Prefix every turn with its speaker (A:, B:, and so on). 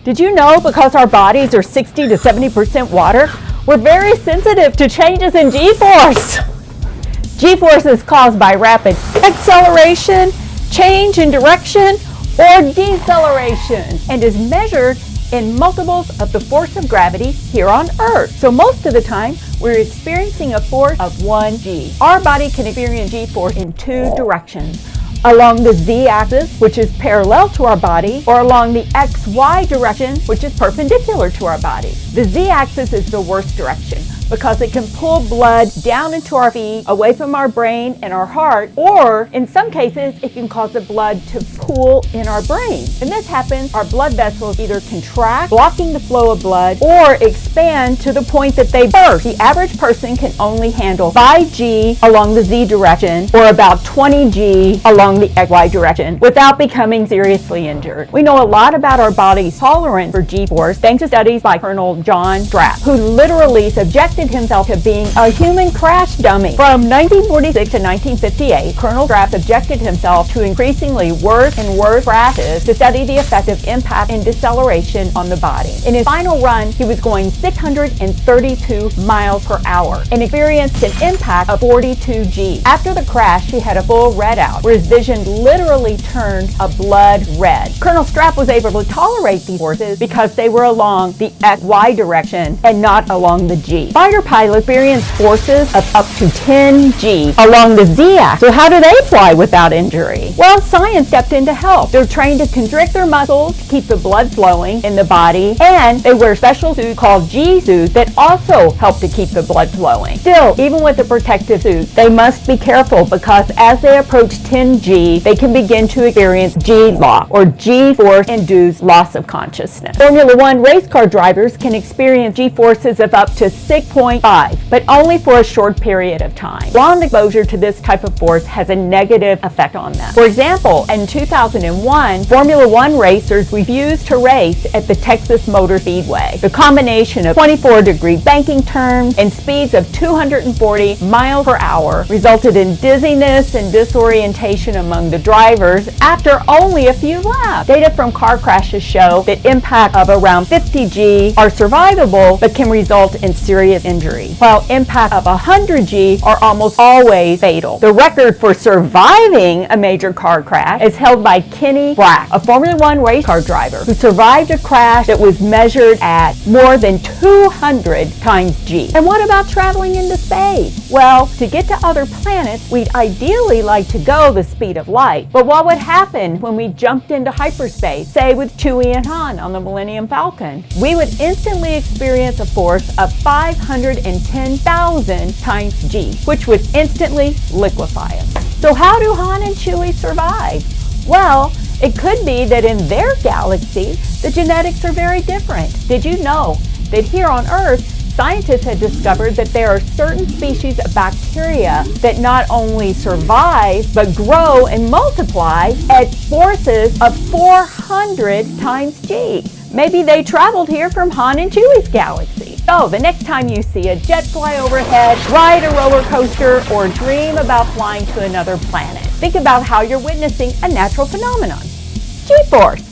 A: Did you know because our bodies are 60 to 70% water, we're very sensitive to changes in G-force? G-force is caused by rapid acceleration, change in direction, or deceleration, and is measured in multiples of the force of gravity here on Earth. So most of the time, we're experiencing a force of 1G. Our body can experience G-force in two directions: along the Z-axis, which is parallel to our body, or along the XY direction, which is perpendicular to our body. The Z-axis is the worst direction because it can pull blood down into our feet, away from our brain and our heart, or in some cases, it can cause the blood to pool in our brain. When this happens, our blood vessels either contract, blocking the flow of blood, or expand to the point that they burst. The average person can only handle 5G along the Z direction, or about 20G along the XY direction, without becoming seriously injured. We know a lot about our body's tolerance for G-force thanks to studies by Col John Stapp, who literally subjected himself to being a human crash dummy. From 1946 to 1958, Col Stapp subjected himself to increasingly worse and worse crashes to study the effect of impact and deceleration on the body. In his final run, he was going 632 miles per hour and experienced an impact of 42 G. After the crash, he had a full red out, where his vision literally turned a blood red. Col Stapp was able to tolerate these forces because they were along the XY direction and not along the G. Fighter pilots experience forces of up to 10 G along the Z-axis. So how do they fly without injury? Well, science stepped in to help. They're trained to constrict their muscles to keep the blood flowing in the body, and they wear special suits called G suits that also help to keep the blood flowing. Still, even with the protective suits, they must be careful because as they approach 10 G, they can begin to experience G-lock, or G-force-induced loss of consciousness. Formula One race car drivers can experience G-forces of up to 6.5, but only for a short period of time. Long exposure to this type of force has a negative effect on them. For example, in 2001, Formula One racers refused to race at the Texas Motor Speedway. The combination of 24-degree banking turns and speeds of 240 miles per hour resulted in dizziness and disorientation among the drivers after only a few laps. Data from car crashes show that impacts of around 50 G are survivable but can result in serious injury, while impacts of 100 G are almost always fatal. The record for surviving a major car crash is held by Brack, a Formula One race car driver who survived a crash that was measured at more than 200 times G. And what about traveling into space? Well, to get to other planets, we'd ideally like to go the speed of light. But what would happen when we jumped into hyperspace, say with Chewie and Han on the Millennium Falcon? We would instantly experience a force of 510,000 times G, which would instantly liquefy us. So how do Han and Chewie survive? Well, it could be that in their galaxy, the genetics are very different. Did you know that here on Earth, scientists had discovered that there are certain species of bacteria that not only survive, but grow and multiply at forces of 400 times G. Maybe they traveled here from Han and Chewie's galaxy. So the next time you see a jet fly overhead, ride a roller coaster, or dream about flying to another planet, think about how you're witnessing a natural phenomenon: G-force.